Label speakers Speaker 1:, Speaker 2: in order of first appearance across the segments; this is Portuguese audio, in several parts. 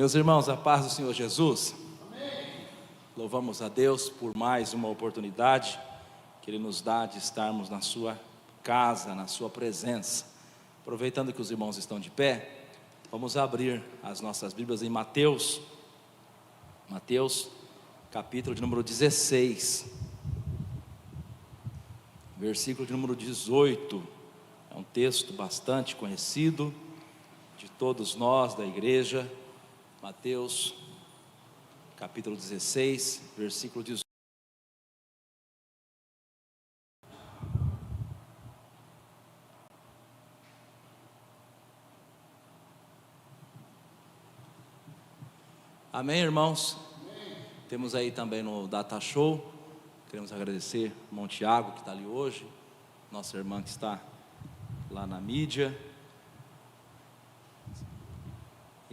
Speaker 1: Meus irmãos, a paz do Senhor Jesus. Amém. Louvamos a Deus por mais uma oportunidade que Ele nos dá de estarmos na sua casa, na sua presença. Aproveitando que os irmãos estão de pé, vamos abrir as nossas Bíblias em Mateus, capítulo de número 16, versículo de número 18, é um texto bastante conhecido de todos nós da igreja. Mateus, capítulo 16, versículo 18. Amém, irmãos? Amém. Temos aí também no Data Show. Queremos agradecer o irmão Tiago, que está ali hoje, nossa irmã que está lá na mídia,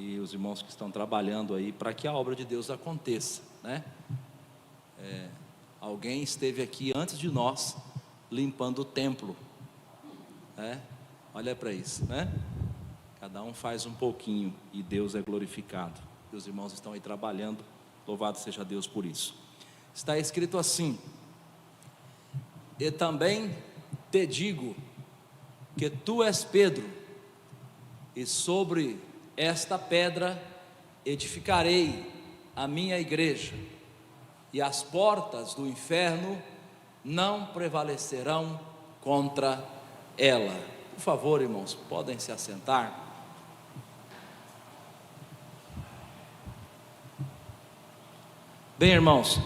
Speaker 1: e os irmãos que estão trabalhando aí para que a obra de Deus aconteça, né? Alguém esteve aqui antes de nós limpando o templo, né? Olha para isso, né? Cada um faz um pouquinho e Deus é glorificado. E os irmãos estão aí trabalhando, louvado seja Deus por isso. Está escrito assim: e também te digo que tu és Pedro, e sobre esta pedra edificarei a minha igreja, e as portas do inferno não prevalecerão contra ela. Por favor, irmãos, podem se assentar. Bem, irmãos,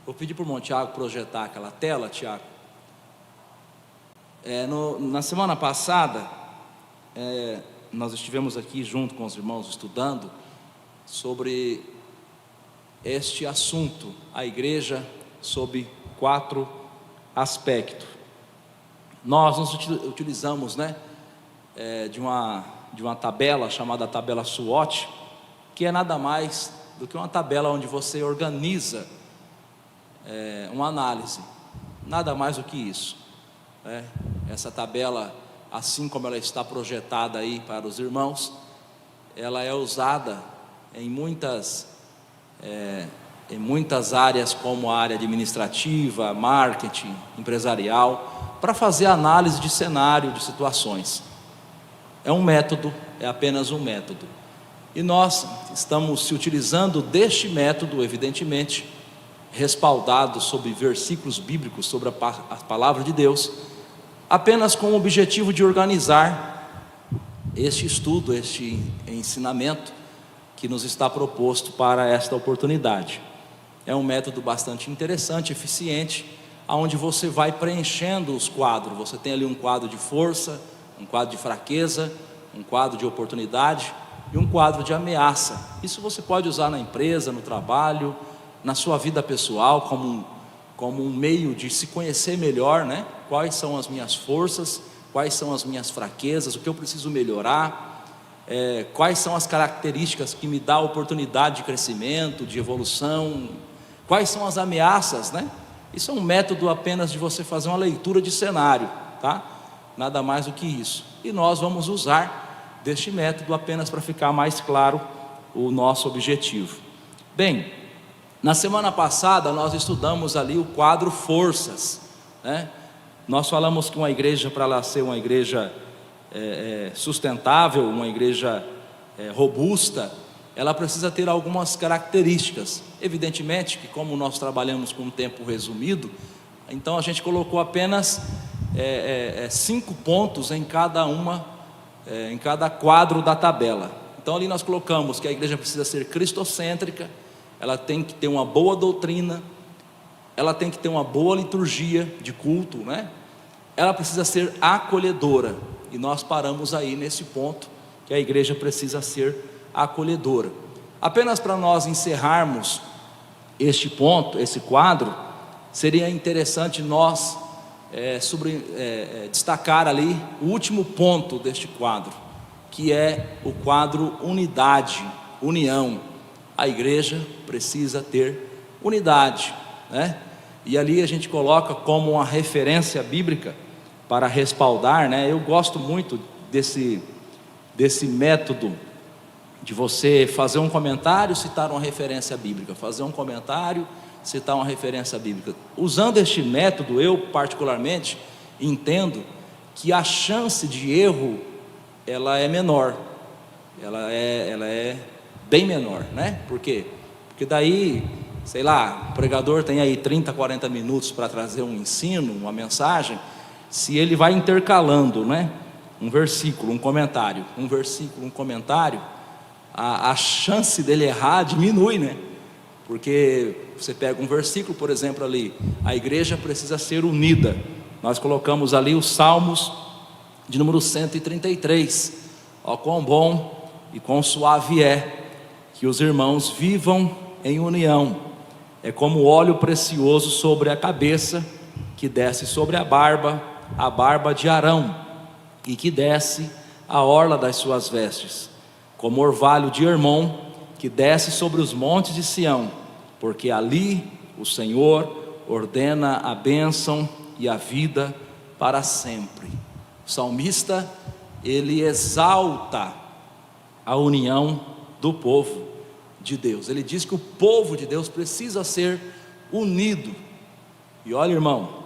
Speaker 1: vou pedir para o irmão Tiago projetar aquela tela, Tiago. Na semana passada, nós estivemos aqui junto com os irmãos estudando sobre este assunto, a igreja sob 4 aspectos. Nós nos utilizamos, de uma tabela chamada tabela SWOT, que é nada mais do que uma tabela onde você organiza uma análise, nada mais do que isso. Essa tabela, assim como ela está projetada aí para os irmãos, ela é usada em muitas áreas, como a área administrativa, marketing, empresarial, para fazer análise de cenário, de situações. É um método, é apenas um método. E nós estamos se utilizando deste método, evidentemente, respaldado sobre versículos bíblicos, sobre a palavra de Deus, apenas com o objetivo de organizar este estudo, este ensinamento que nos está proposto para esta oportunidade. É um método bastante interessante, eficiente, onde você vai preenchendo os quadros. Você tem ali um quadro de força, um quadro de fraqueza, um quadro de oportunidade e um quadro de ameaça. Isso você pode usar na empresa, no trabalho, na sua vida pessoal, como um meio de se conhecer melhor, Quais são as minhas forças, quais são as minhas fraquezas, o que eu preciso melhorar, quais são as características que me dão a oportunidade de crescimento, de evolução, quais são as ameaças, Isso é um método apenas de você fazer uma leitura de cenário, tá? Nada mais do que isso. E nós vamos usar deste método apenas para ficar mais claro o nosso objetivo. Bem, na semana passada nós estudamos ali o quadro forças, Nós falamos que uma igreja, para ela ser uma igreja sustentável, uma igreja robusta, ela precisa ter algumas características. Evidentemente que, como nós trabalhamos com um tempo resumido, então a gente colocou apenas 5 pontos em cada quadro da tabela. Então ali nós colocamos que a igreja precisa ser cristocêntrica, ela tem que ter uma boa doutrina, ela tem que ter uma boa liturgia de culto, Ela precisa ser acolhedora, e nós paramos aí nesse ponto, que a igreja precisa ser acolhedora. Apenas para nós encerrarmos este ponto, esse quadro, seria interessante nós destacar ali o último ponto deste quadro, que é o quadro unidade, união. A igreja precisa ter unidade, E ali a gente coloca como uma referência bíblica para respaldar, Eu gosto muito desse método de você fazer um comentário, citar uma referência bíblica, fazer um comentário, citar uma referência bíblica. Usando este método, eu particularmente entendo que a chance de erro, ela é menor, ela é bem menor, né? Por quê? Porque daí, sei lá, o pregador tem aí 30, 40 minutos para trazer um ensino, uma mensagem. Se ele vai intercalando, né, um versículo, um comentário, um versículo, um comentário, a chance dele errar diminui, né? Porque você pega um versículo, por exemplo, ali, a igreja precisa ser unida. Nós colocamos ali os Salmos de número 133. Ó, quão bom e quão suave é que os irmãos vivam em união. É como óleo precioso sobre a cabeça, que desce sobre a barba de Arão, e que desce a orla das suas vestes, como orvalho de Hermon, que desce sobre os montes de Sião, porque ali o Senhor ordena a bênção e a vida para sempre. O salmista, ele exalta a união do povo de Deus. Ele diz que o povo de Deus precisa ser unido. E olha, irmão,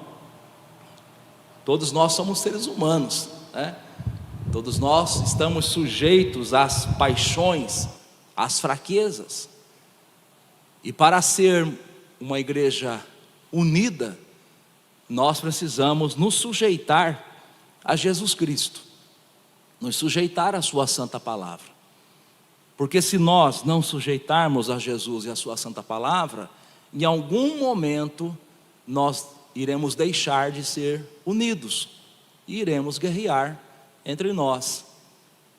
Speaker 1: todos nós somos seres humanos, né? Todos nós estamos sujeitos às paixões, às fraquezas. E para ser uma igreja unida, nós precisamos nos sujeitar a Jesus Cristo, nos sujeitar à sua santa palavra. Porque se nós não sujeitarmos a Jesus e a sua santa palavra, em algum momento nós iremos deixar de ser unidos e iremos guerrear entre nós.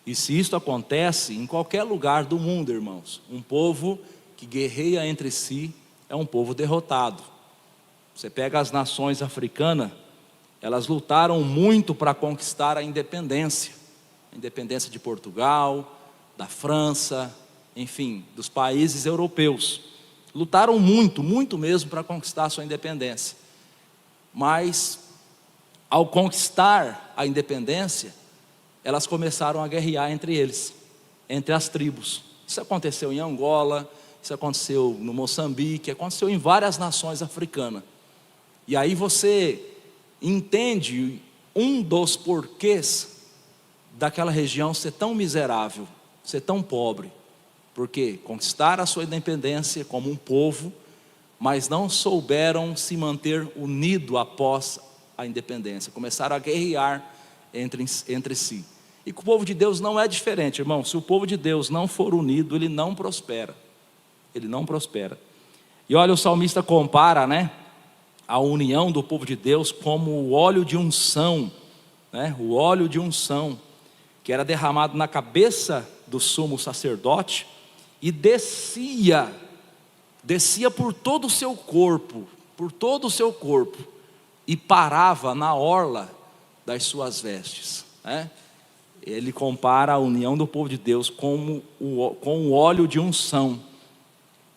Speaker 1: E se isto acontece em qualquer lugar do mundo, irmãos, um povo que guerreia entre si é um povo derrotado. Você pega as nações africanas, elas lutaram muito para conquistar a independência de Portugal, da França, enfim, dos países europeus. Lutaram muito, muito mesmo para conquistar a sua independência. Mas, ao conquistar a independência, elas começaram a guerrear entre eles, entre as tribos. Isso aconteceu em Angola, isso aconteceu no Moçambique, aconteceu em várias nações africanas. E aí você entende um dos porquês daquela região ser tão miserável, ser tão pobre. Porque conquistaram a sua independência como um povo, mas não souberam se manter unido após a independência. Começaram a guerrear entre si. E com o povo de Deus não é diferente, irmão. Se o povo de Deus não for unido, ele não prospera. Ele não prospera. E olha, o salmista compara, né, a união do povo de Deus como o óleo de unção, né, o óleo de unção, que era derramado na cabeça do sumo sacerdote e descia por todo o seu corpo, e parava na orla das suas vestes, né? Ele compara a união do povo de Deus com o óleo de unção.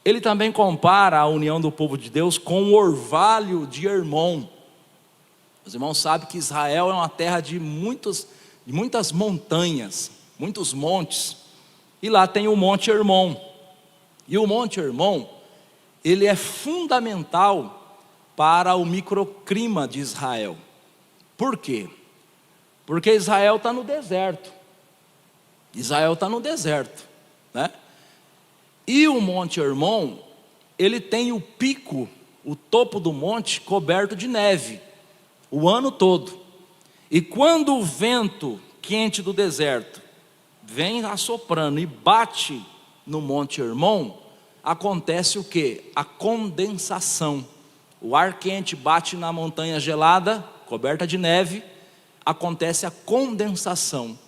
Speaker 1: Ele também compara a união do povo de Deus com o orvalho de Hermon. Os irmãos sabem que Israel é uma terra de muitas montanhas, muitos montes, e lá tem o Monte Hermon. E o Monte Hermon, ele é fundamental para o microclima de Israel. Por quê? Porque Israel está no deserto. Né? E o Monte Hermon, ele tem o pico, o topo do monte coberto de neve, o ano todo. E quando o vento quente do deserto vem assoprando e bate no Monte Hermon, acontece o quê? A condensação. O ar quente bate na montanha gelada, coberta de neve, acontece a condensação.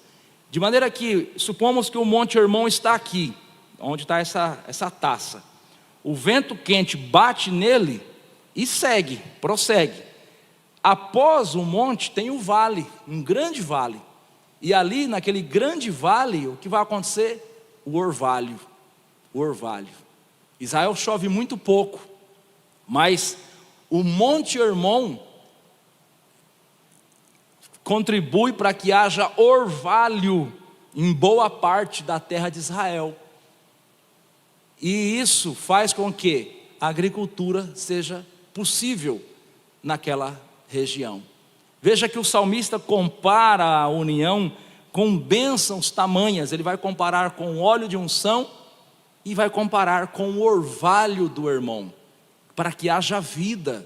Speaker 1: De maneira que, supomos que o Monte Hermon está aqui, onde está essa taça. O vento quente bate nele e prossegue. Após o monte tem o vale, um grande vale. E ali naquele grande vale, o que vai acontecer? O orvalho. Israel chove muito pouco, mas o Monte Hermon contribui para que haja orvalho em boa parte da terra de Israel. E isso faz com que a agricultura seja possível naquela região. Veja que o salmista compara a união com bênçãos tamanhas. Ele vai comparar com o óleo de unção e vai comparar com o orvalho do irmão, para que haja vida,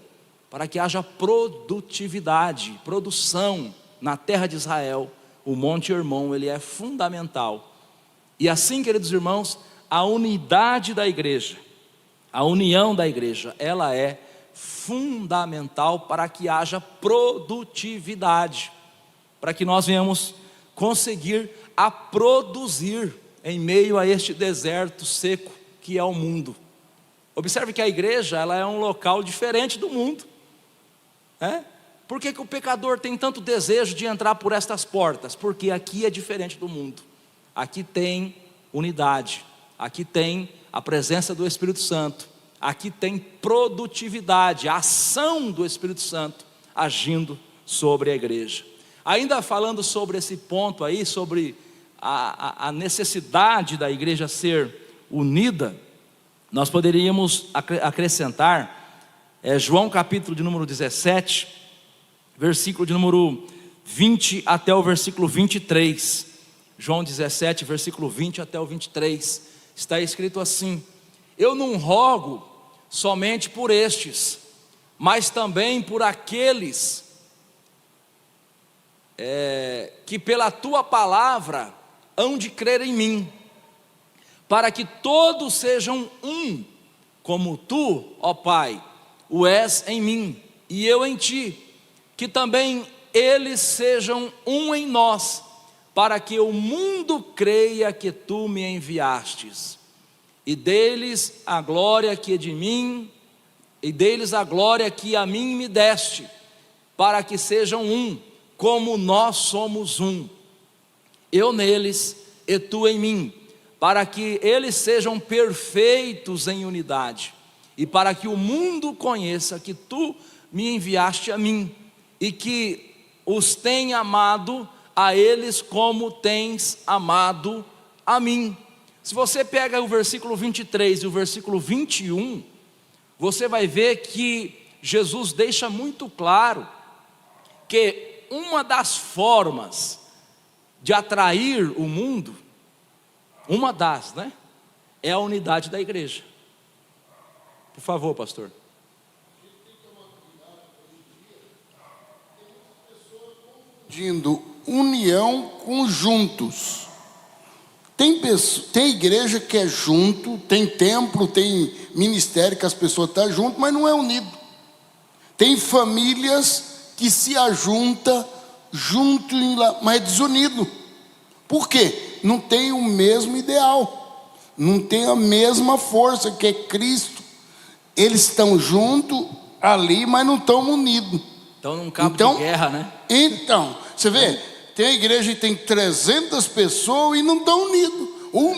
Speaker 1: para que haja produtividade, produção na terra de Israel. O Monte Hermon, ele é fundamental. E assim, queridos irmãos, a unidade da igreja, a união da igreja, ela é fundamental para que haja produtividade, para que nós venhamos conseguir a produzir em meio a este deserto seco que é o mundo. Observe que a igreja, ela é um local diferente do mundo. Por que o pecador tem tanto desejo de entrar por estas portas? Porque aqui é diferente do mundo. Aqui tem unidade, aqui tem a presença do Espírito Santo, aqui tem produtividade, a ação do Espírito Santo agindo sobre a igreja. Ainda falando sobre esse ponto aí, sobre a necessidade da igreja ser unida, nós poderíamos acrescentar João capítulo de número 17, versículo de número 20 até o versículo 23. João 17, versículo 20 até o 23, está escrito assim: eu não rogo somente por estes, mas também por aqueles que pela tua palavra hão de crer em mim, para que todos sejam um, como tu, ó Pai, o és em mim e eu em ti, que também eles sejam um em nós, para que o mundo creia que tu me enviastes, e deles a glória que de mim, e deles a glória que a mim me deste, para que sejam um, como nós somos um, eu neles e tu em mim, para que eles sejam perfeitos em unidade, e para que o mundo conheça que tu me enviaste a mim, e que os tenha amado a eles como tens amado a mim. Se você pega o versículo 23 e o versículo 21, você vai ver que Jesus deixa muito claro que uma das formas de atrair o mundo, é a unidade da igreja. Por favor, pastor.
Speaker 2: Confundindo união com juntos. Tem igreja que é junto, tem templo, tem ministério que as pessoas estão junto, mas não é unido. Tem famílias que se ajuntam junto, mas é desunido. Por quê? Não tem o mesmo ideal, não tem a mesma força que é Cristo. Eles estão juntos ali, mas não estão unidos.
Speaker 1: Estão num cabo de guerra, né?
Speaker 2: Então, você vê, tem a igreja que tem 300 pessoas e não estão unidos.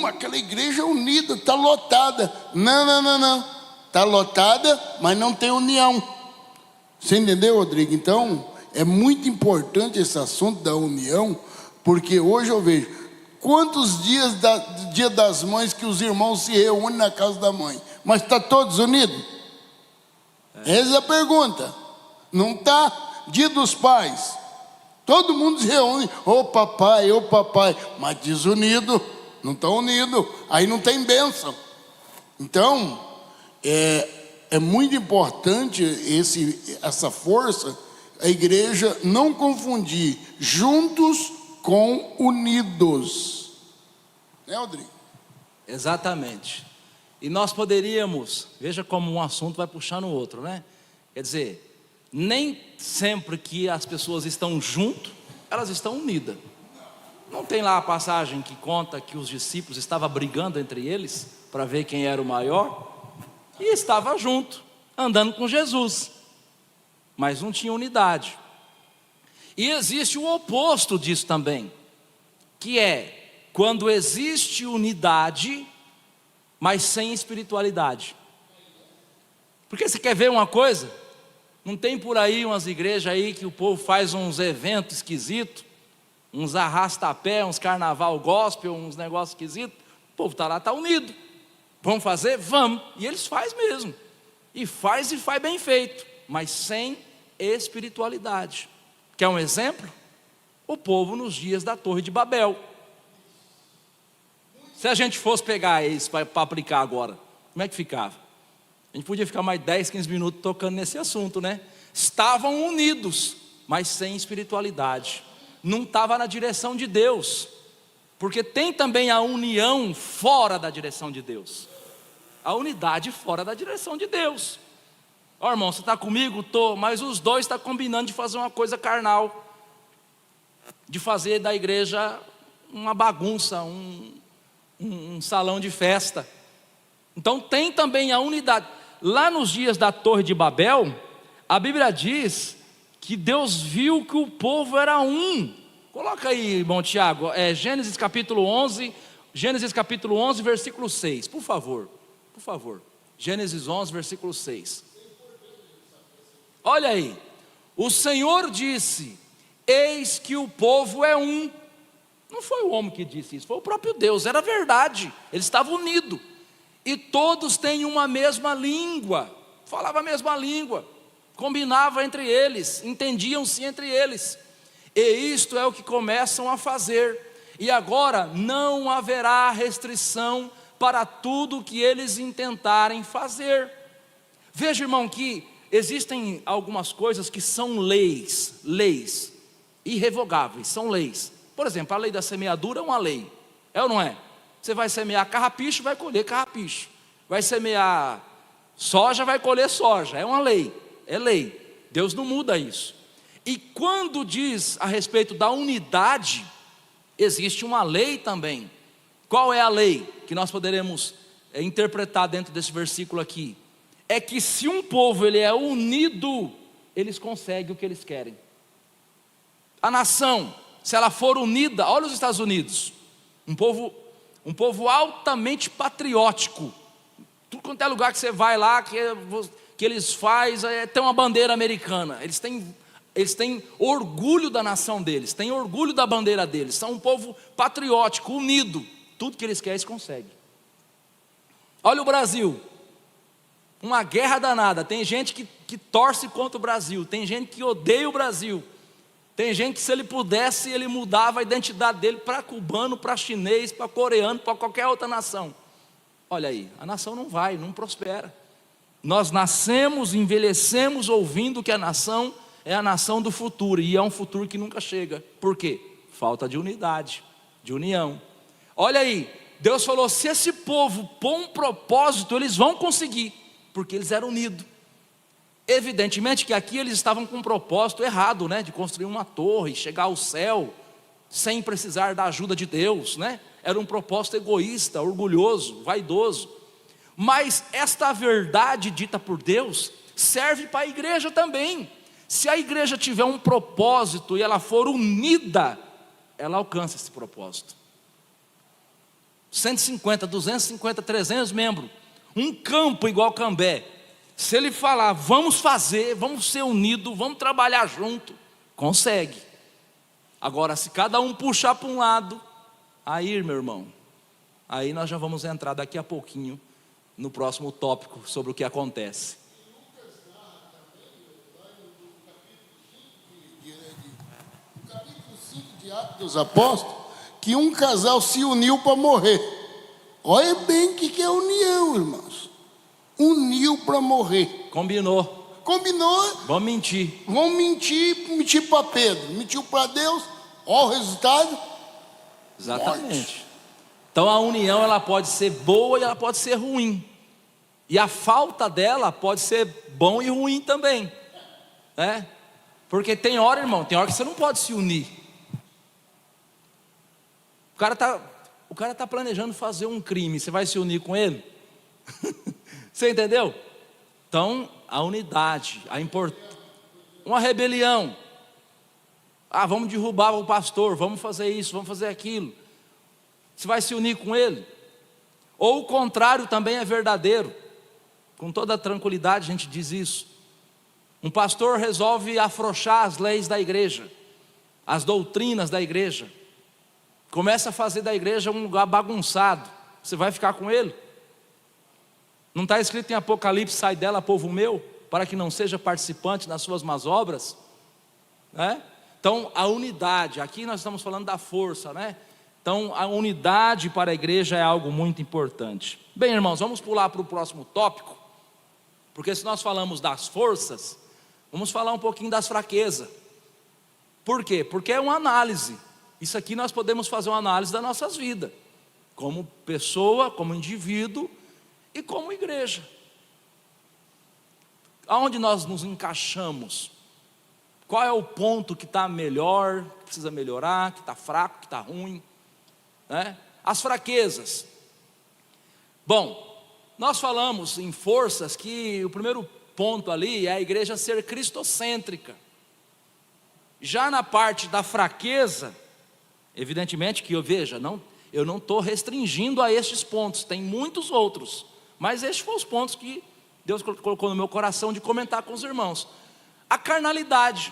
Speaker 2: Aquela igreja é unida, está lotada. Não. Está lotada, mas não tem união. Você entendeu, Rodrigo? Então, é muito importante esse assunto da união, porque hoje eu vejo quantos dias do Dia das Mães que os irmãos se reúnem na casa da mãe, mas está todos unidos? Essa é a pergunta. Não está? Dia dos Pais, todo mundo se reúne, ô papai, mas desunido, não estão unidos, aí não tem bênção. Então, é muito importante essa força, a igreja não confundir juntos com unidos, né, Rodrigo?
Speaker 1: Exatamente. E nós poderíamos, veja como um assunto vai puxando o outro, né? Quer dizer, nem sempre que as pessoas estão juntas, elas estão unidas. Não tem lá a passagem que conta que os discípulos estavam brigando entre eles para ver quem era o maior, e estava junto, andando com Jesus, mas não tinha unidade. E existe o oposto disso também, que é quando existe unidade, mas sem espiritualidade. Porque você quer ver uma coisa? Não tem por aí umas igrejas aí que o povo faz uns eventos esquisitos, uns arrasta-pé, uns carnaval gospel, uns negócios esquisitos. O povo está lá, está unido. Vamos fazer? Vamos. E eles fazem mesmo. E faz bem feito, mas sem espiritualidade. Quer um exemplo? O povo nos dias da Torre de Babel. Se a gente fosse pegar isso para aplicar agora, como é que ficava? A gente podia ficar mais 10, 15 minutos tocando nesse assunto, né? Estavam unidos, mas sem espiritualidade. Não estava na direção de Deus. Porque tem também a união fora da direção de Deus. A unidade fora da direção de Deus. Ó, irmão, você está comigo? Estou, mas os dois estão combinando de fazer uma coisa carnal. De fazer da igreja uma bagunça, um salão de festa. Então tem também a unidade. Lá nos dias da Torre de Babel, a Bíblia diz que Deus viu que o povo era um. Coloca aí, irmão Tiago, Gênesis capítulo 11, versículo 6, por favor. Gênesis 11, versículo 6. Olha aí, o Senhor disse: eis que o povo é um. Não foi o homem que disse isso, foi o próprio Deus, era verdade, eles estavam unidos. E todos têm uma mesma língua, falavam a mesma língua, combinavam entre eles, entendiam-se entre eles. E isto é o que começam a fazer. E agora não haverá restrição para tudo que eles intentarem fazer. Veja, irmão, que existem algumas coisas que são leis irrevogáveis, são leis. Por exemplo, a lei da semeadura é uma lei, é ou não é? Você vai semear carrapicho, vai colher carrapicho. Vai semear soja, vai colher soja, é uma lei, é lei. Deus não muda isso. E quando diz a respeito da unidade, existe uma lei também. Qual é a lei que nós poderemos interpretar dentro desse versículo aqui? É que se um povo ele é unido, eles conseguem o que eles querem. A nação, se ela for unida, olha os Estados Unidos, um povo altamente patriótico. Tudo quanto é lugar que você vai lá, que eles fazem, tem uma bandeira americana. Eles têm orgulho da nação deles, têm orgulho da bandeira deles. São um povo patriótico, unido. Tudo que eles querem, eles conseguem. Olha o Brasil, uma guerra danada. Tem gente que torce contra o Brasil, tem gente que odeia o Brasil. Tem gente que, se ele pudesse, ele mudava a identidade dele para cubano, para chinês, para coreano, para qualquer outra nação. Olha aí, a nação não prospera. Nós nascemos, envelhecemos ouvindo que a nação é a nação do futuro, e é um futuro que nunca chega. Por quê? Falta de unidade, de união. Olha aí, Deus falou: se esse povo pôr um propósito, eles vão conseguir, porque eles eram unidos. Evidentemente que aqui eles estavam com um propósito errado, né? De construir uma torre, chegar ao céu, sem precisar da ajuda de Deus, né? Era um propósito egoísta, orgulhoso, vaidoso. Mas esta verdade dita por Deus serve para a igreja também. Se a igreja tiver um propósito e ela for unida, ela alcança esse propósito. 150, 250, 300 membros, um campo igual Cambé. Se ele falar: vamos fazer, vamos ser unidos, vamos trabalhar junto, consegue. Agora, se cada um puxar para um lado, aí, meu irmão, aí nós já vamos entrar daqui a pouquinho no próximo tópico sobre o que acontece.
Speaker 2: No capítulo 5 de Atos dos Apóstolos, que um casal se uniu para morrer. Olha bem o que é união, irmãos. Uniu para morrer.
Speaker 1: Combinou.
Speaker 2: Vamos mentir para Pedro, mentiu para Deus. Olha o resultado.
Speaker 1: Exatamente.
Speaker 2: Morte.
Speaker 1: Então a união, ela pode ser boa e ela pode ser ruim. E a falta dela pode ser bom e ruim também, né? Porque tem hora, irmão, tem hora que você não pode se unir. O cara tá planejando fazer um crime, você vai se unir com ele? Você entendeu? Então, a unidade, uma rebelião. Vamos derrubar o pastor, vamos fazer isso, vamos fazer aquilo. Você vai se unir com ele? Ou o contrário também é verdadeiro. Com toda tranquilidade a gente diz isso. Um pastor resolve afrouxar as leis da igreja. as doutrinas da igreja, começa a fazer da igreja um lugar bagunçado, você vai ficar com ele? Não está escrito em Apocalipse: sai dela, povo meu, para que não seja participante das suas más obras, né? Então a unidade, aqui nós estamos falando da força, né? Então a unidade para a igreja é algo muito importante. Bem, irmãos, vamos pular para o próximo tópico, porque se nós falamos das forças, vamos falar um pouquinho das fraquezas. Por quê? Porque é uma análise. Isso aqui nós podemos fazer uma análise das nossas vidas, como pessoa, como indivíduo e como igreja. Aonde nós nos encaixamos? Qual é o ponto que está melhor, que precisa melhorar, que está fraco, que está ruim, né? As fraquezas. Bom, nós falamos em forças que o primeiro ponto ali é a igreja ser cristocêntrica. Já na parte da fraqueza, evidentemente que eu não estou restringindo a estes pontos, tem muitos outros, mas estes foram os pontos que Deus colocou no meu coração de comentar com os irmãos. A carnalidade,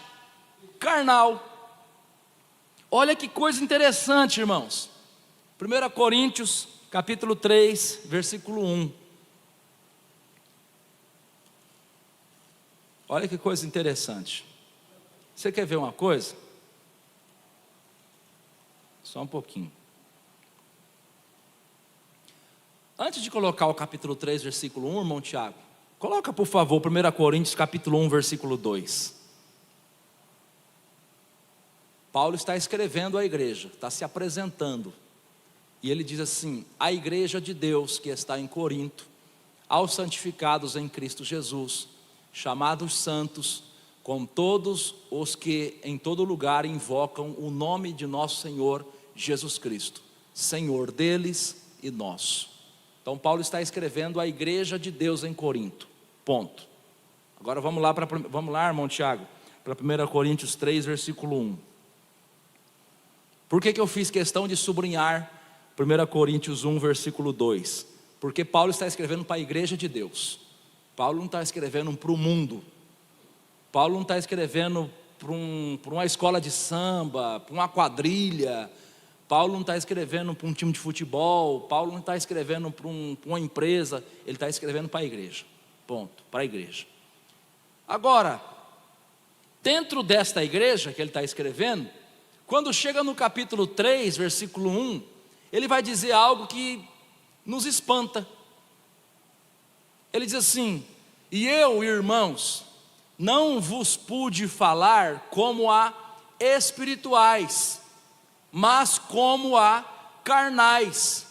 Speaker 1: carnal. Olha que coisa interessante, irmãos. 1 Coríntios, capítulo 3, versículo 1. Olha que coisa interessante. Você quer ver uma coisa? Só um pouquinho. Antes de colocar o capítulo 3, versículo 1, irmão Tiago, coloca por favor 1 Coríntios capítulo 1, versículo 2. Paulo está escrevendo à igreja, está se apresentando. E ele diz assim: a igreja de Deus que está em Corinto, aos santificados em Cristo Jesus, chamados santos, com todos os que em todo lugar invocam o nome de nosso Senhor Jesus Cristo, Senhor deles e nosso. Então Paulo está escrevendo à igreja de Deus em Corinto, ponto. Agora vamos lá, irmão Tiago, para 1 Coríntios 3, versículo 1. Por que eu fiz questão de sublinhar 1 Coríntios 1, versículo 2? Porque Paulo está escrevendo para a igreja de Deus. Paulo não está escrevendo para o mundo. Paulo não está escrevendo para uma escola de samba, para uma quadrilha. Paulo não está escrevendo para um time de futebol. Paulo não está escrevendo para uma empresa. Ele está escrevendo para a igreja, ponto, para a igreja. Agora, dentro desta igreja que ele está escrevendo, quando chega no capítulo 3, versículo 1, ele vai dizer algo que nos espanta. Ele diz assim: e eu, irmãos, não vos pude falar como a espirituais, mas como a carnais,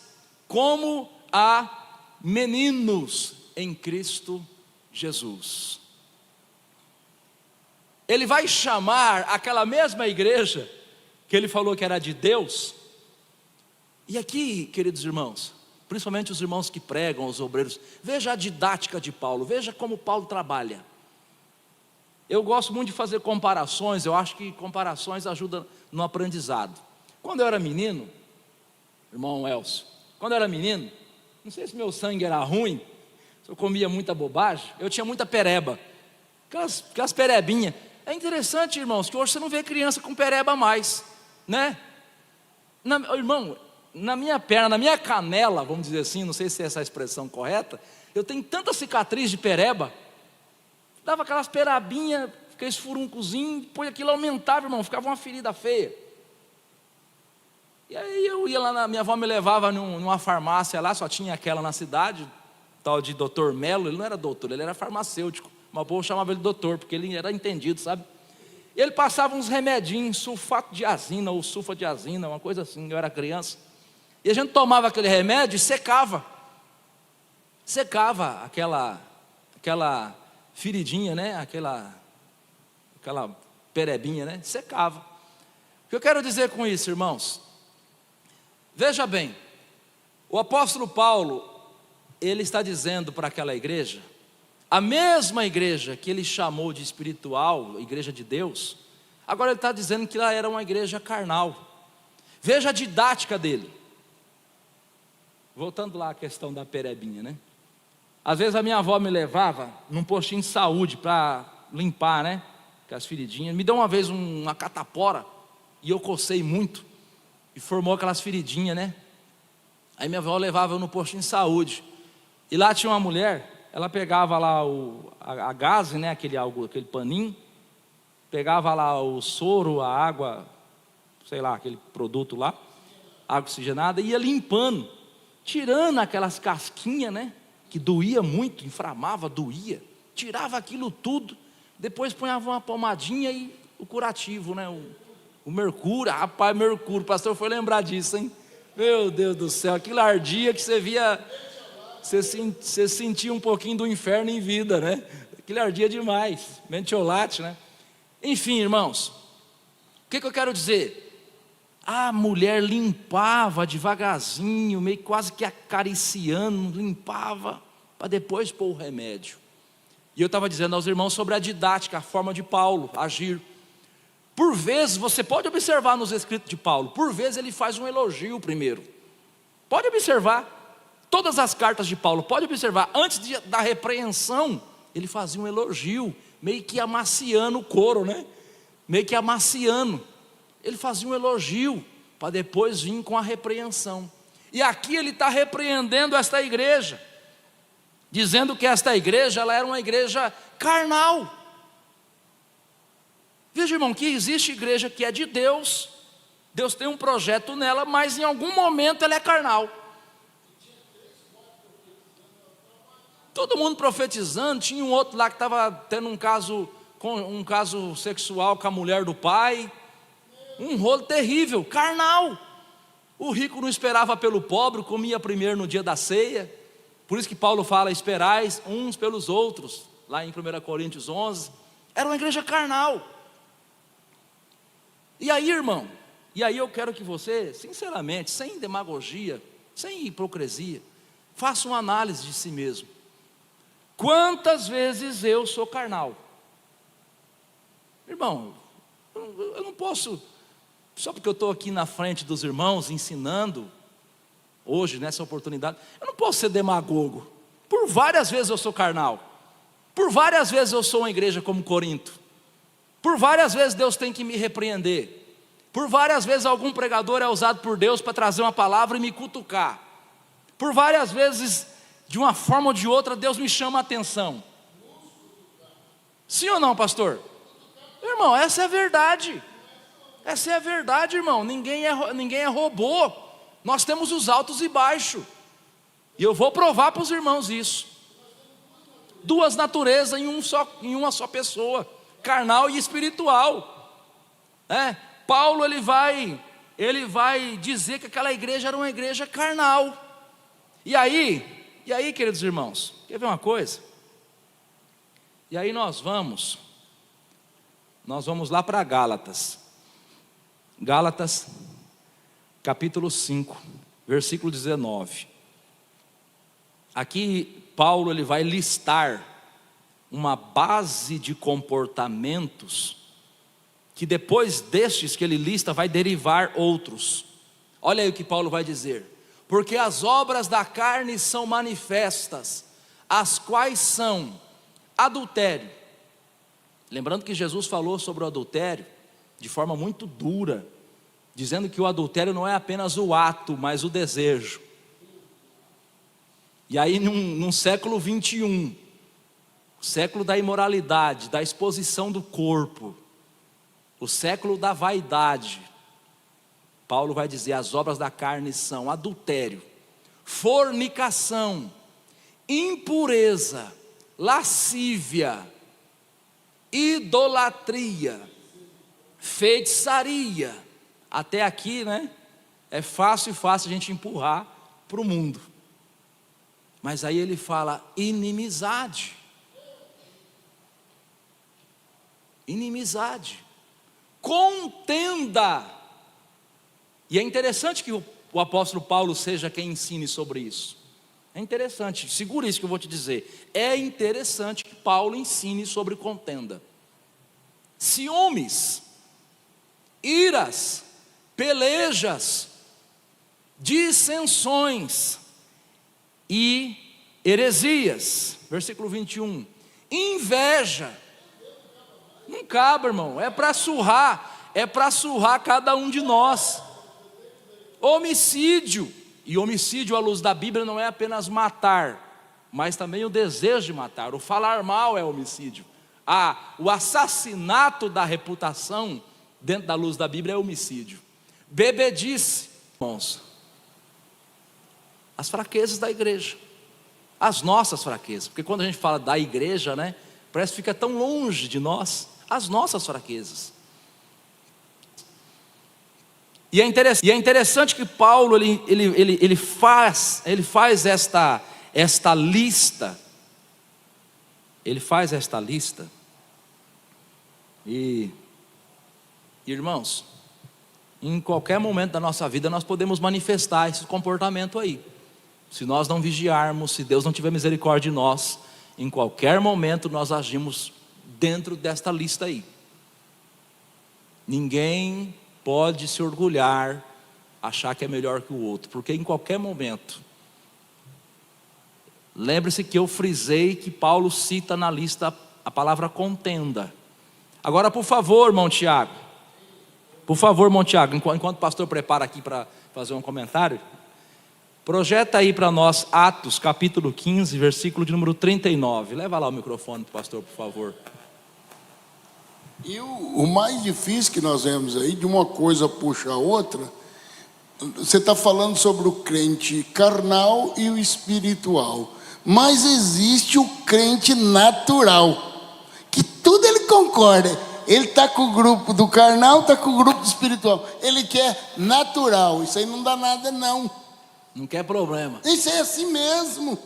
Speaker 1: como a meninos em Cristo Jesus. Ele vai chamar aquela mesma igreja que ele falou que era de Deus. E aqui, queridos irmãos, principalmente os irmãos que pregam, os obreiros, veja a didática de Paulo, veja como Paulo trabalha. Eu gosto muito de fazer comparações, eu acho que comparações ajudam no aprendizado. Quando eu era menino, irmão Elcio, quando eu era menino, não sei se meu sangue era ruim, se eu comia muita bobagem, eu tinha muita pereba, aquelas perebinhas. É interessante, irmãos, que hoje você não vê criança com pereba mais, né? Irmão, na minha perna, na minha canela, vamos dizer assim, não sei se é essa a expressão correta, eu tenho tanta cicatriz de pereba, dava aquelas perabinhas, aqueles furuncozinhos, depois aquilo aumentava, irmão, ficava uma ferida feia. E aí eu ia lá, minha avó me levava numa farmácia lá, só tinha aquela na cidade, tal de doutor Melo. Ele não era doutor, ele era farmacêutico, mas o povo chamava ele de doutor, porque ele era entendido, sabe? E ele passava uns remedinhos, sulfato de azina ou sulfadiazina, uma coisa assim, eu era criança. E a gente tomava aquele remédio e secava aquela feridinha, né? Aquela perebinha, né? Secava. O que eu quero dizer com isso, irmãos? Veja bem, o apóstolo Paulo, ele está dizendo para aquela igreja, a mesma igreja que ele chamou de espiritual, igreja de Deus, agora ele está dizendo que ela era uma igreja carnal. Veja a didática dele. Voltando lá à questão da perebinha, né? Às vezes a minha avó me levava num postinho de saúde para limpar, né? Com as feridinhas. Me deu uma vez uma catapora. e eu cocei muito, e formou aquelas feridinhas, né? Aí minha avó levava eu no postinho de saúde, e lá tinha uma mulher, ela pegava lá a gaze, né? Aquele paninho, pegava lá o soro, a água, sei lá, aquele produto lá, água oxigenada, e ia limpando, tirando aquelas casquinhas, né? Que doía muito, inflamava, doía, tirava aquilo tudo, depois punhava uma pomadinha e o curativo, né? O mercúrio, rapaz, mercúrio, o pastor foi lembrar disso, hein? Meu Deus do céu, aquilo ardia que você via, você sentia um pouquinho do inferno em vida, né? Aquilo ardia demais, mentiolate, né? Enfim, irmãos, o que eu quero dizer? A mulher limpava devagarzinho, meio quase que acariciando, limpava, para depois pôr o remédio. E eu estava dizendo aos irmãos sobre a didática, a forma de Paulo agir. Por vezes, você pode observar nos escritos de Paulo, por vezes ele faz um elogio primeiro. Pode observar, todas as cartas de Paulo, pode observar, antes da repreensão, ele fazia um elogio, meio que amaciando o couro, né? Meio que amaciando. Ele fazia um elogio, para depois vir com a repreensão. E aqui ele está repreendendo esta igreja, dizendo que esta igreja, ela era uma igreja carnal. Veja, irmão, que existe igreja que é de Deus, Deus tem um projeto nela, mas em algum momento ela é carnal. Todo mundo profetizando, tinha um outro lá que estava tendo um caso sexual com a mulher do pai, um rolo terrível, carnal. O rico não esperava pelo pobre, comia primeiro no dia da ceia. Por isso que Paulo fala, esperais uns pelos outros, lá em 1 Coríntios 11. Era uma igreja carnal. E aí, irmão, eu quero que você, sinceramente, sem demagogia, sem hipocrisia, faça uma análise de si mesmo. Quantas vezes eu sou carnal? Irmão, eu não posso, só porque eu estou aqui na frente dos irmãos ensinando, hoje nessa oportunidade, eu não posso ser demagogo. Por várias vezes eu sou carnal, por várias vezes eu sou uma igreja como Corinto, por várias vezes Deus tem que me repreender, por várias vezes algum pregador é usado por Deus para trazer uma palavra e me cutucar, por várias vezes, de uma forma ou de outra, Deus me chama a atenção. Sim ou não, pastor? Irmão, essa é a verdade. Essa é a verdade, irmão. Ninguém é robô. Nós temos os altos e baixos. E eu vou provar para os irmãos isso. Duas naturezas em uma só pessoa, carnal e espiritual. Paulo ele vai dizer que aquela igreja era uma igreja carnal. E aí, queridos irmãos, quer ver uma coisa? E aí nós vamos lá para Gálatas, capítulo 5, versículo 19. Aqui Paulo ele vai listar uma base de comportamentos, que depois destes que ele lista, vai derivar outros. Olha aí o que Paulo vai dizer: porque as obras da carne são manifestas, as quais são adultério. Lembrando que Jesus falou sobre o adultério de forma muito dura, dizendo que o adultério não é apenas o ato, mas o desejo. E aí num século 21, o século da imoralidade, da exposição do corpo, o século da vaidade, Paulo vai dizer: as obras da carne são adultério, fornicação, impureza, lascívia, idolatria, feitiçaria. Até aqui, né? É fácil a gente empurrar para o mundo. Mas aí ele fala inimizade. Inimizade. Contenda. E é interessante que o apóstolo Paulo seja quem ensine sobre isso. É interessante, segura isso que eu vou te dizer. É interessante que Paulo ensine sobre contenda. Ciúmes, iras, pelejas, dissensões e heresias. Versículo 21. Inveja. Não cabe, irmão, é para surrar. é para surrar cada um de nós. Homicídio, e homicídio à luz da Bíblia não é apenas matar, mas também o desejo de matar. O falar mal é homicídio. O assassinato da reputação, dentro da luz da Bíblia, é homicídio. Bebedice, irmãos, as fraquezas da igreja, as nossas fraquezas, porque quando a gente fala da igreja, né, parece que fica tão longe de nós, as nossas fraquezas. E é interessante que Paulo ele faz esta lista. Ele faz esta lista. E irmãos, em qualquer momento da nossa vida nós podemos manifestar esse comportamento aí. Se nós não vigiarmos, se Deus não tiver misericórdia de nós, em qualquer momento nós agimos dentro desta lista aí. Ninguém pode se orgulhar, achar que é melhor que o outro, porque em qualquer momento, lembre-se que eu frisei que Paulo cita na lista a palavra contenda. Agora, por favor, irmão Tiago, enquanto o pastor prepara aqui para fazer um comentário, projeta aí para nós Atos capítulo 15, versículo de número 39, leva lá o microfone para o pastor, por favor.
Speaker 2: E o mais difícil que nós vemos aí, de uma coisa puxa a outra, você está falando sobre o crente carnal e o espiritual, mas existe o crente natural, que tudo ele concorda, ele está com o grupo do carnal, está com o grupo do espiritual, ele quer natural, isso aí não dá nada não.
Speaker 1: Não quer problema.
Speaker 2: Isso é assim mesmo.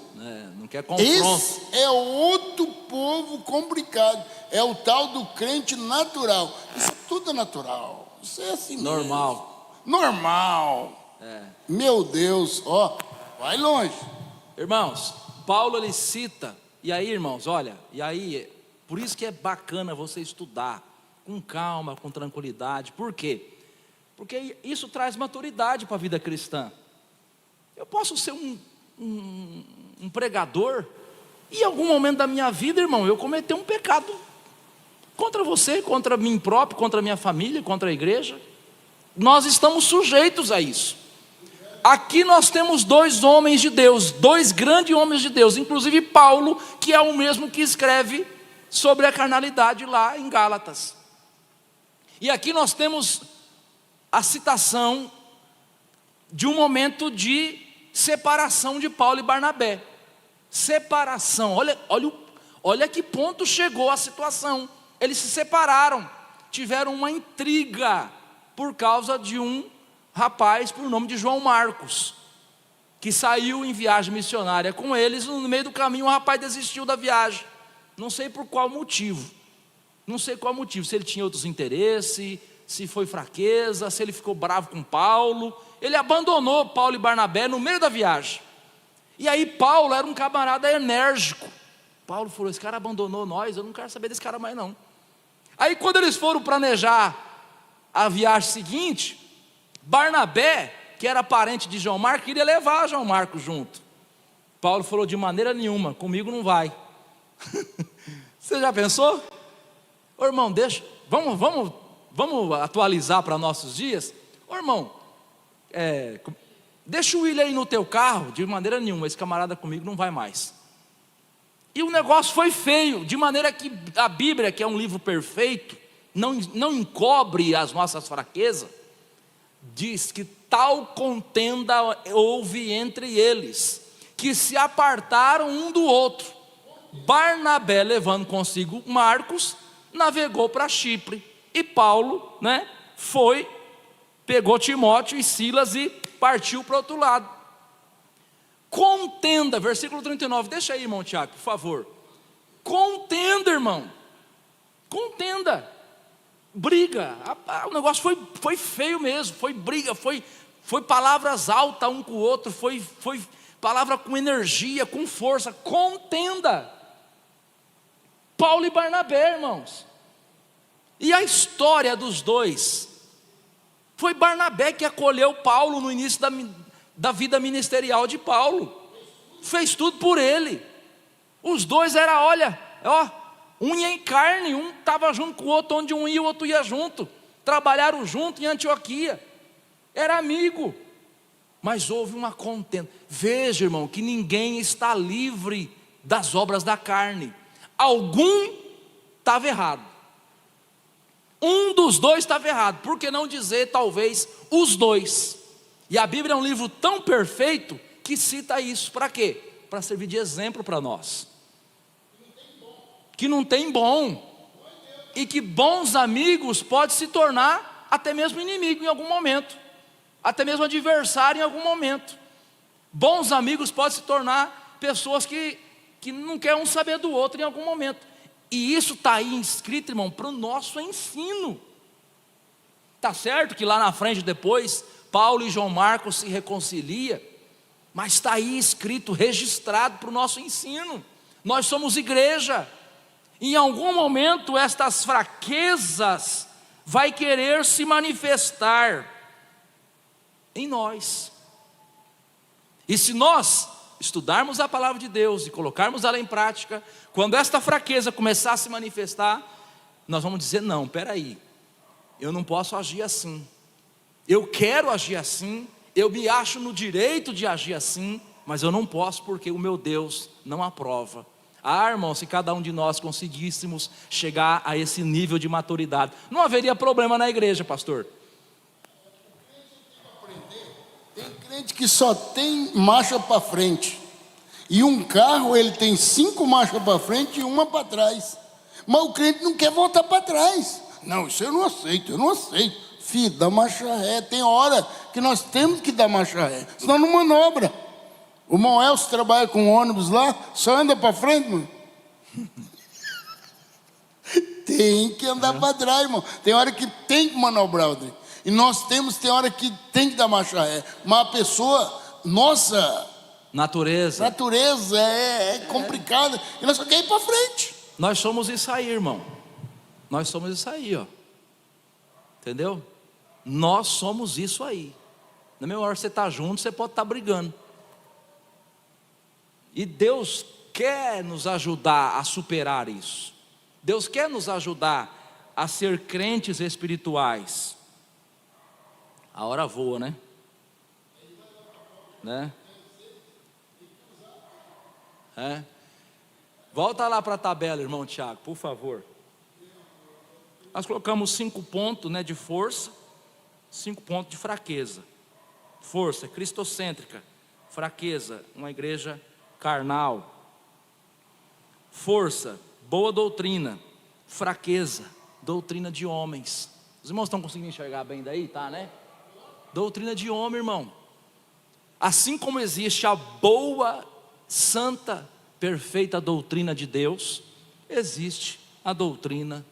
Speaker 1: Não quer confronto.
Speaker 2: Esse é outro povo complicado. É o tal do crente natural. Isso tudo é natural. Isso é assim
Speaker 1: normal.
Speaker 2: Mesmo. Normal. Meu Deus, ó, vai longe.
Speaker 1: Irmãos, Paulo ele cita, e aí irmãos, olha, e aí, por isso que é bacana você estudar, com calma, com tranquilidade. Por quê? Porque isso traz maturidade para a vida cristã. Eu posso ser um pregador, e em algum momento da minha vida, irmão, eu cometer um pecado contra você, contra mim próprio, contra a minha família, contra a igreja. Nós estamos sujeitos a isso. Aqui nós temos dois homens de Deus, dois grandes homens de Deus, inclusive Paulo, que é o mesmo que escreve sobre a carnalidade lá em Gálatas. E aqui nós temos a citação de um momento de separação de Paulo e Barnabé. Separação, olha que ponto chegou a situação. Eles se separaram, tiveram uma intriga por causa de um rapaz por nome de João Marcos, que saiu em viagem missionária com eles. No meio do caminho o rapaz desistiu da viagem, não sei por qual motivo, se ele tinha outros interesses, se foi fraqueza, se ele ficou bravo com Paulo. Ele abandonou Paulo e Barnabé no meio da viagem. E aí Paulo era um camarada enérgico. Paulo falou: esse cara abandonou nós, eu não quero saber desse cara mais não. Aí quando eles foram planejar a viagem seguinte, Barnabé, que era parente de João Marcos, queria levar João Marcos junto. Paulo falou: de maneira nenhuma, comigo não vai. Você já pensou? Ô irmão, vamos atualizar para nossos dias? Ô irmão, deixa o William aí no teu carro. De maneira nenhuma, esse camarada comigo não vai mais. E o negócio foi feio, de maneira que a Bíblia, que é um livro perfeito, não encobre as nossas fraquezas. Diz que tal contenda houve entre eles, que se apartaram um do outro. Barnabé, levando consigo Marcos, navegou para Chipre, e Paulo, pegou Timóteo e Silas e partiu para o outro lado. Contenda, versículo 39, deixa aí, irmão Tiago, por favor. Contenda, irmão, contenda, briga. O negócio foi feio mesmo, foi briga, foi palavras altas um com o outro, foi palavra com energia, com força. Contenda. Paulo e Barnabé, irmãos. E a história dos dois, foi Barnabé que acolheu Paulo no início da vida ministerial de Paulo, fez tudo por ele. Os dois eram, unha em carne, um estava junto com o outro, onde um ia, o outro ia junto. trabalharam junto em Antioquia, era amigo, mas houve uma contenda. Veja, irmão, que ninguém está livre das obras da carne. Algum estava errado, um dos dois estava errado, por que não dizer talvez os dois? E a Bíblia é um livro tão perfeito que cita isso, para quê? Para servir de exemplo para nós, que não tem bom, e que bons amigos pode se tornar até mesmo inimigo em algum momento, até mesmo adversário em algum momento. Bons amigos podem se tornar pessoas que não querem um saber do outro em algum momento. E isso está aí escrito, irmão, para o nosso ensino. Está certo que lá na frente depois, Paulo e João Marcos se reconciliam, mas está aí escrito, registrado para o nosso ensino. Nós somos igreja. Em algum momento estas fraquezas vai querer se manifestar em nós. E se nós estudarmos a palavra de Deus e colocarmos ela em prática, quando esta fraqueza começar a se manifestar, nós vamos dizer: não, espera aí, eu não posso agir assim, eu quero agir assim, eu me acho no direito de agir assim, mas eu não posso porque o meu Deus não aprova. Ah, irmão, se cada um de nós conseguíssemos chegar a esse nível de maturidade, não haveria problema na igreja, pastor.
Speaker 2: Tem crente que só tem marcha para frente, e um carro ele tem 5 marchas para frente e uma para trás, mas o crente não quer voltar para trás. Não, isso eu não aceito. Filho, dá marcha ré. Tem hora que nós temos que dar marcha ré, senão não manobra. O irmão Elcio trabalha com ônibus lá, só anda para frente, mano. Tem que andar para trás, irmão. Tem hora que tem que manobrar, Rodrigo. E nós tem hora que tem que dar marcha ré. Mas a pessoa, nossa natureza é complicada, e nós só queremos ir para frente.
Speaker 1: Nós somos isso aí, irmão. Nós somos isso aí, ó. Entendeu? Nós somos isso aí. Na mesma hora que você está junto, você pode estar brigando. E Deus quer nos ajudar a superar isso. Deus quer nos ajudar a ser crentes espirituais. A hora voa, né? Volta lá para a tabela, irmão Tiago, por favor. Nós colocamos 5 pontos, de força, 5 pontos de fraqueza. Força, cristocêntrica. Fraqueza, uma igreja carnal. Força, boa doutrina. Fraqueza, doutrina de homens. Os irmãos estão conseguindo enxergar bem daí? Tá, né? Doutrina de homem, irmão. Assim como existe a boa, santa, perfeita doutrina de Deus, existe a doutrina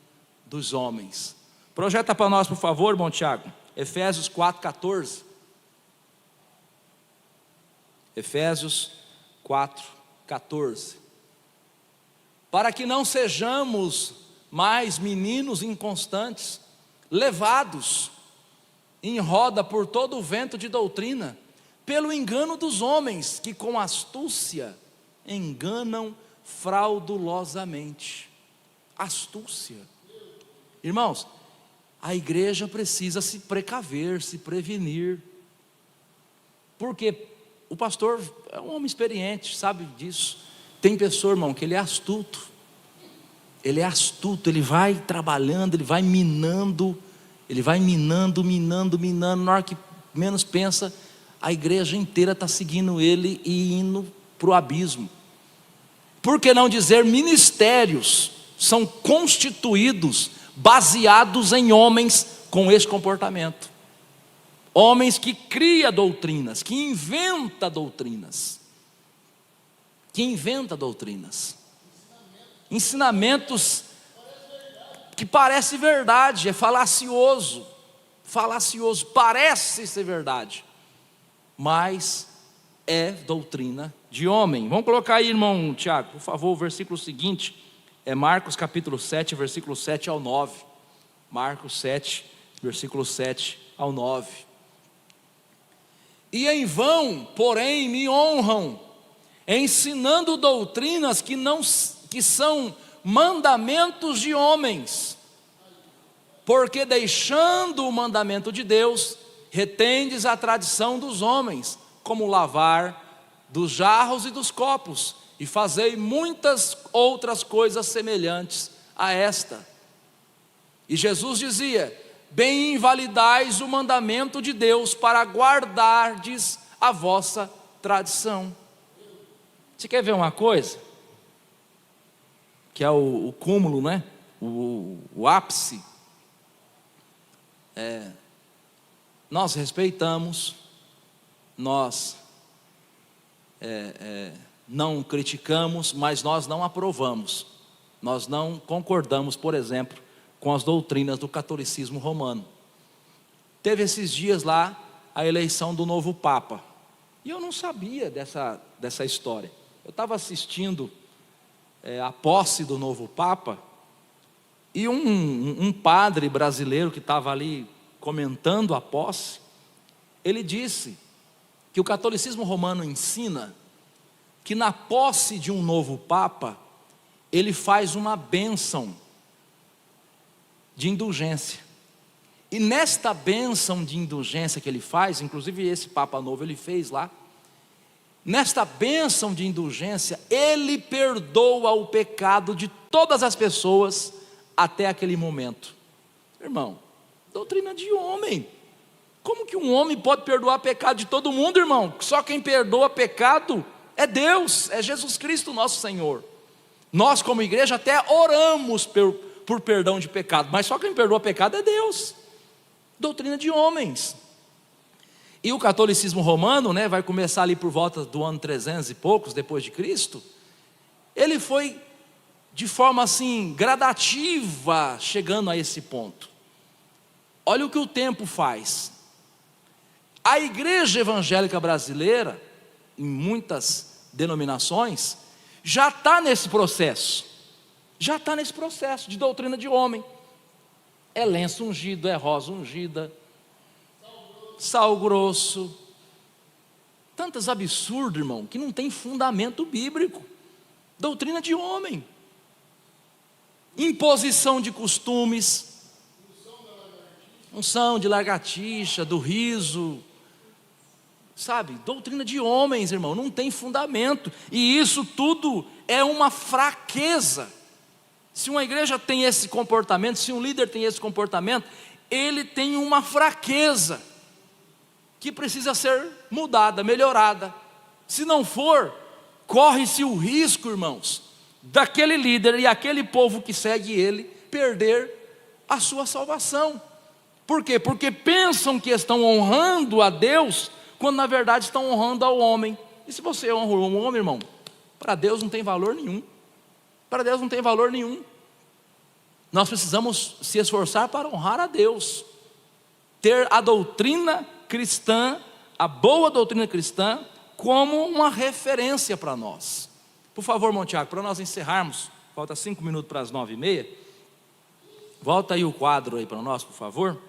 Speaker 1: dos homens. Projeta para nós, por favor, irmão Tiago, Efésios 4,14. Efésios 4,14. Para que não sejamos mais meninos inconstantes, levados em roda por todo o vento de doutrina, pelo engano dos homens, que com astúcia enganam fraudulosamente. Astúcia. Irmãos, a igreja precisa se precaver, se prevenir, porque o pastor é um homem experiente, sabe disso. Tem pessoa, irmão, que ele é astuto, ele vai trabalhando, ele vai minando, na hora que menos pensa, a igreja inteira está seguindo ele e indo para o abismo. Por que não dizer ministérios são constituídos, baseados em homens com esse comportamento? Homens que criam doutrinas, que inventam doutrinas. Ensinamentos que parece verdade, é falacioso, parece ser verdade, mas é doutrina de homem. Vamos colocar aí, irmão Tiago, por favor, o versículo seguinte, é Marcos capítulo 7, versículo 7 ao 9. Marcos 7, versículo 7 ao 9. E em vão, porém, me honram, ensinando doutrinas que são mandamentos de homens. porque deixando o mandamento de Deus, retendes a tradição dos homens, como o lavar dos jarros e dos copos, e fazei muitas outras coisas semelhantes a esta. E Jesus dizia: bem invalidais o mandamento de Deus para guardardes a vossa tradição. Você quer ver uma coisa? Que é o cúmulo, né? O ápice. Nós respeitamos, nós não criticamos, mas nós não aprovamos. Nós não concordamos, por exemplo, com as doutrinas do catolicismo romano. Teve esses dias lá a eleição do novo Papa, e eu não sabia dessa história. Eu estava assistindo a posse do novo Papa, e um padre brasileiro que estava ali comentando a posse, ele disse que o catolicismo romano ensina que na posse de um novo Papa, ele faz uma bênção de indulgência. E nesta bênção de indulgência que ele faz, inclusive esse Papa novo ele fez lá, nesta bênção de indulgência, ele perdoa o pecado de todas as pessoas até aquele momento. Irmão, doutrina de homem. Como que um homem pode perdoar pecado de todo mundo, irmão? Só quem perdoa pecado é Deus, é Jesus Cristo nosso Senhor. Nós como igreja até oramos por perdão de pecado, mas só quem perdoa pecado é Deus. Doutrina de homens. E o catolicismo romano, né, vai começar ali por volta do ano 300 e poucos depois de Cristo. Ele foi de forma assim gradativa chegando a esse ponto. Olha o que o tempo faz. A igreja evangélica brasileira, em muitas denominações, já está nesse processo. Já está nesse processo de doutrina de homem. É lenço ungido, é rosa ungida, sal grosso. Tantos absurdos, irmão, que não tem fundamento bíblico. Doutrina de homem. Imposição de costumes. Unção de lagartixa, do riso. Sabe, doutrina de homens, irmão, não tem fundamento. E isso tudo é uma fraqueza. Se uma igreja tem esse comportamento, se um líder tem esse comportamento, ele tem uma fraqueza que precisa ser mudada, melhorada. Se não for, corre-se o risco, irmãos, daquele líder e aquele povo que segue ele perder a sua salvação. Por quê? Porque pensam que estão honrando a Deus, quando na verdade estão honrando ao homem. E se você honra um homem, irmão, para Deus não tem valor nenhum. Para Deus não tem valor nenhum. Nós precisamos se esforçar para honrar a Deus, ter a doutrina cristã, a boa doutrina cristã, como uma referência para nós. Por favor, irmão Tiago, para nós encerrarmos, falta 5 minutos para as 9h30, volta aí o quadro aí para nós, por favor.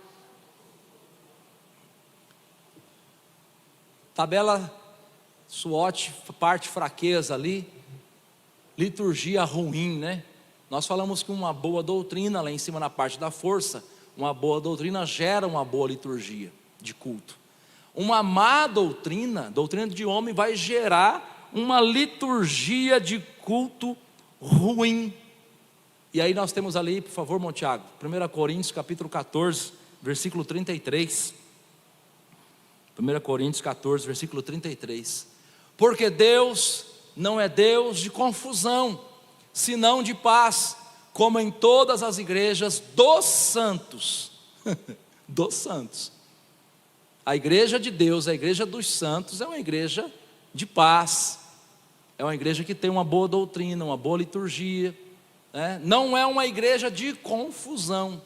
Speaker 1: Tabela SWOT, parte fraqueza ali, liturgia ruim, né? Nós falamos que uma boa doutrina, lá em cima na parte da força, uma boa doutrina gera uma boa liturgia de culto. Uma má doutrina, doutrina de homem, vai gerar uma liturgia de culto ruim. E aí nós temos ali, por favor, irmão Tiago, 1 Coríntios capítulo 14, versículo 33. 1 Coríntios 14, versículo 33. Porque Deus não é Deus de confusão, senão de paz, como em todas as igrejas dos santos. Dos santos. A igreja de Deus, a igreja dos santos, é uma igreja de paz. É uma igreja que tem uma boa doutrina, uma boa liturgia, né? Não é uma igreja de confusão.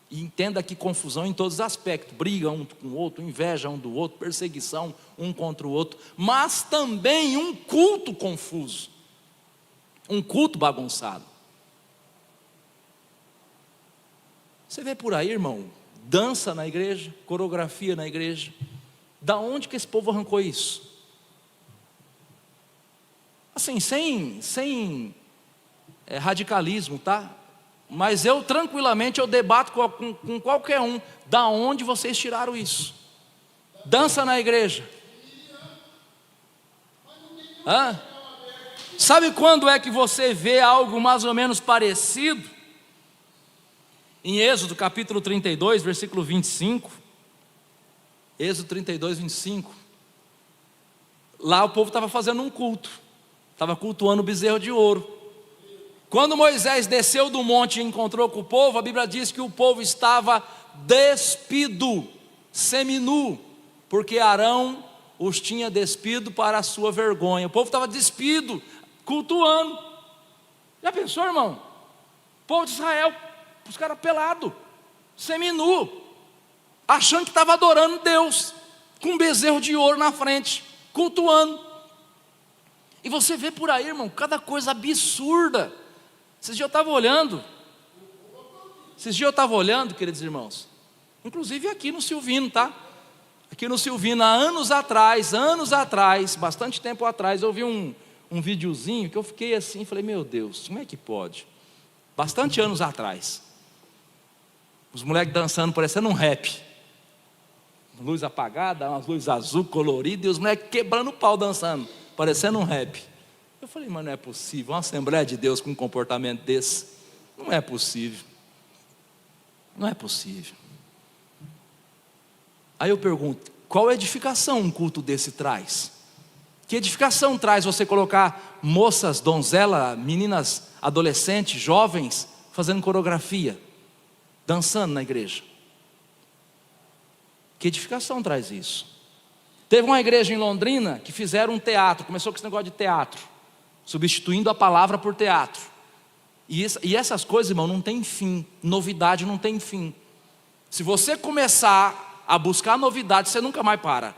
Speaker 1: E entenda que confusão em todos os aspectos, briga um com o outro, inveja um do outro, perseguição um contra o outro, mas também um culto confuso, um culto bagunçado. Você vê por aí, irmão, dança na igreja, coreografia na igreja. Da onde que esse povo arrancou isso? Assim, sem radicalismo, tá? Mas eu tranquilamente eu debato com qualquer um. Da onde vocês tiraram isso? Dança na igreja. Hã? Sabe quando é que você vê algo mais ou menos parecido? Em Êxodo capítulo 32, versículo 25. Êxodo 32, 25. Lá o povo estava fazendo um culto. Estava cultuando o bezerro de ouro. Quando Moisés desceu do monte e encontrou com o povo, a Bíblia diz que o povo estava despido, seminu, porque Arão os tinha despido para a sua vergonha. O povo estava despido, cultuando. Já pensou, irmão? O povo de Israel, os caras pelados, seminu, achando que estava adorando Deus, com um bezerro de ouro na frente, cultuando. E você vê por aí, irmão, cada coisa absurda. Esses dias eu estava olhando, queridos irmãos, inclusive aqui no Silvino, tá? Aqui no Silvino, há anos atrás, bastante tempo atrás, eu vi um videozinho que eu fiquei assim, falei, meu Deus, como é que pode? Bastante anos atrás, os moleques dançando, parecendo um rap, luz apagada, umas luzes azul coloridas, e os moleques quebrando o pau dançando, parecendo um rap. Eu falei, mas não é possível, uma Assembleia de Deus com um comportamento desse, não é possível, não é possível. Aí eu pergunto, qual edificação um culto desse traz? Que edificação traz você colocar moças, donzelas, meninas, adolescentes, jovens, fazendo coreografia, dançando na igreja? Que edificação traz isso? Teve uma igreja em Londrina que fizeram um teatro, começou com esse negócio de teatro, substituindo a palavra por teatro. E essas coisas, irmão, não tem fim, novidade não tem fim. Se você começar a buscar novidade, você nunca mais para.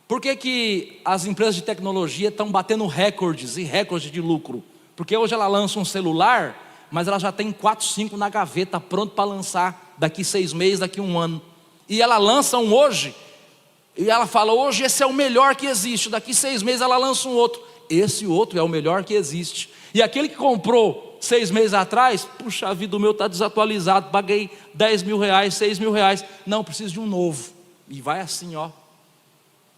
Speaker 1: Por que as empresas de tecnologia estão batendo recordes e recordes de lucro? Porque hoje ela lança um celular, mas ela já tem 4, 5 na gaveta, pronto para lançar daqui 6 meses, daqui 1 ano. E ela lança um hoje, e ela fala, hoje esse é o melhor que existe, daqui 6 meses ela lança um outro, esse outro é o melhor que existe. E aquele que comprou 6 meses atrás, puxa, a vida, o meu está desatualizado, paguei 10 mil reais, 6 mil reais, não, preciso de um novo. E vai assim, ó,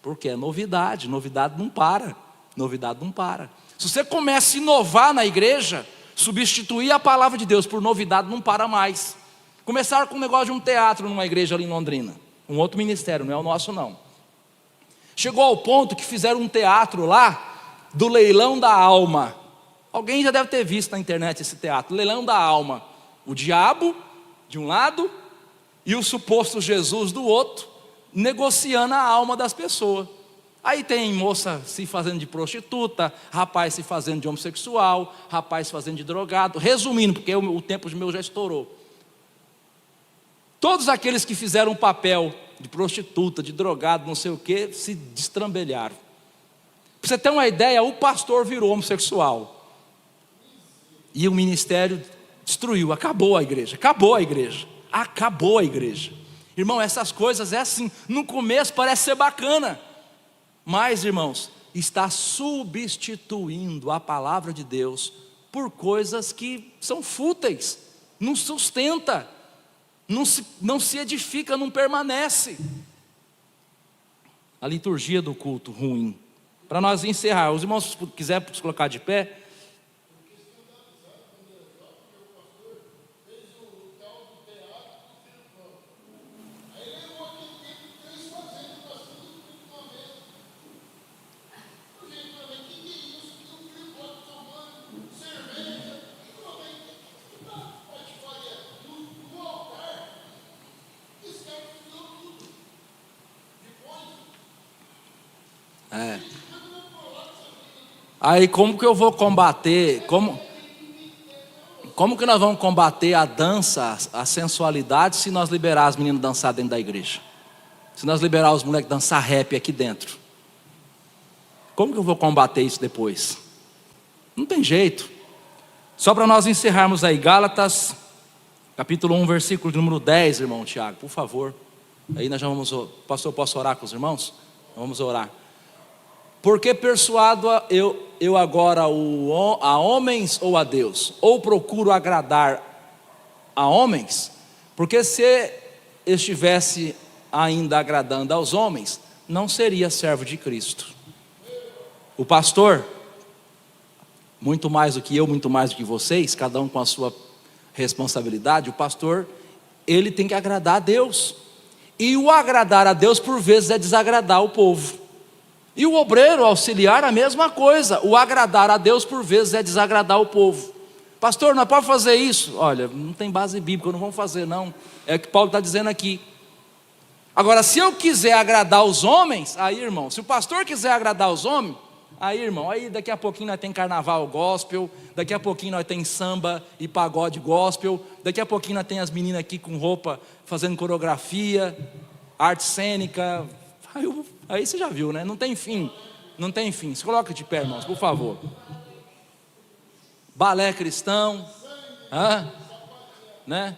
Speaker 1: porque é novidade não para, novidade não para. Se você começa a inovar na igreja, substituir a palavra de Deus por novidade, não para mais. Começaram com um negócio de um teatro numa igreja ali em Londrina, um outro ministério, não é o nosso não. Chegou ao ponto que fizeram um teatro lá, do leilão da alma. Alguém já deve ter visto na internet esse teatro, leilão da alma. O diabo de um lado e o suposto Jesus do outro, negociando a alma das pessoas. Aí tem moça se fazendo de prostituta, rapaz se fazendo de homossexual, rapaz se fazendo de drogado. Resumindo, porque o tempo meu já estourou. Todos aqueles que fizeram um papel de prostituta, de drogado, não sei o que, se destrambelharam. Para você ter uma ideia, o pastor virou homossexual. E o ministério destruiu, acabou a igreja. Irmão, essas coisas é assim, no começo parece ser bacana, mas irmãos, está substituindo a palavra de Deus por coisas que são fúteis, não sustenta, não se edifica, não permanece. A liturgia do culto ruim. Para nós encerrar, os irmãos, se quiser se colocar de pé. Aí como que eu vou combater, como que nós vamos combater a dança, a sensualidade, se nós liberar as meninas dançar dentro da igreja? Se nós liberar os moleques dançar rap aqui dentro? Como que eu vou combater isso depois? Não tem jeito. Só para nós encerrarmos aí, Gálatas, capítulo 1, versículo número 10, irmão Tiago, por favor. Aí nós já vamos, pastor, posso orar com os irmãos? Vamos orar. Porque persuado eu agora a homens ou a Deus? Ou procuro agradar a homens? Porque se estivesse ainda agradando aos homens, não seria servo de Cristo. O pastor, muito mais do que eu, muito mais do que vocês, cada um com a sua responsabilidade, o pastor, ele tem que agradar a Deus. E o agradar a Deus, por vezes, é desagradar o povo. E o obreiro auxiliar, a mesma coisa. O agradar a Deus, por vezes, é desagradar o povo. Pastor, não pode fazer isso? Olha, não tem base bíblica, não vamos fazer não. É o que Paulo está dizendo aqui. Agora, se eu quiser agradar os homens, aí, irmão, se o pastor quiser agradar os homens, aí, irmão, aí daqui a pouquinho nós tem carnaval gospel, daqui a pouquinho nós tem samba e pagode gospel, daqui a pouquinho nós tem as meninas aqui com roupa, fazendo coreografia, arte cênica. Aí você já viu, né? Não tem fim, não tem fim. Se coloca de pé, irmãos, por favor. Balé cristão, né?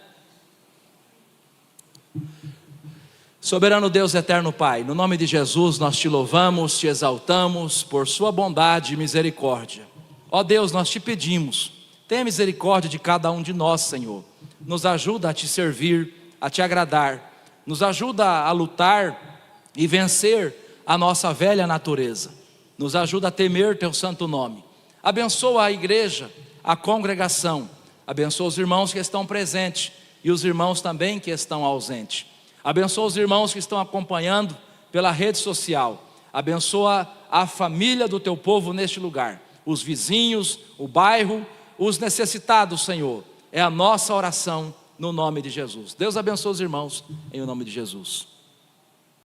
Speaker 1: Soberano Deus, eterno Pai, no nome de Jesus nós te louvamos, te exaltamos por sua bondade e misericórdia. Ó Deus, nós te pedimos, tenha misericórdia de cada um de nós, Senhor. Nos ajuda a te servir, a te agradar. Nos ajuda a lutar e vencer a nossa velha natureza. Nos ajuda a temer teu santo nome. Abençoa a igreja, a congregação. Abençoa os irmãos que estão presentes e os irmãos também que estão ausentes. Abençoa os irmãos que estão acompanhando pela rede social. Abençoa a família do teu povo neste lugar, os vizinhos, o bairro, os necessitados, Senhor. É a nossa oração no nome de Jesus. Deus abençoe os irmãos em nome de Jesus.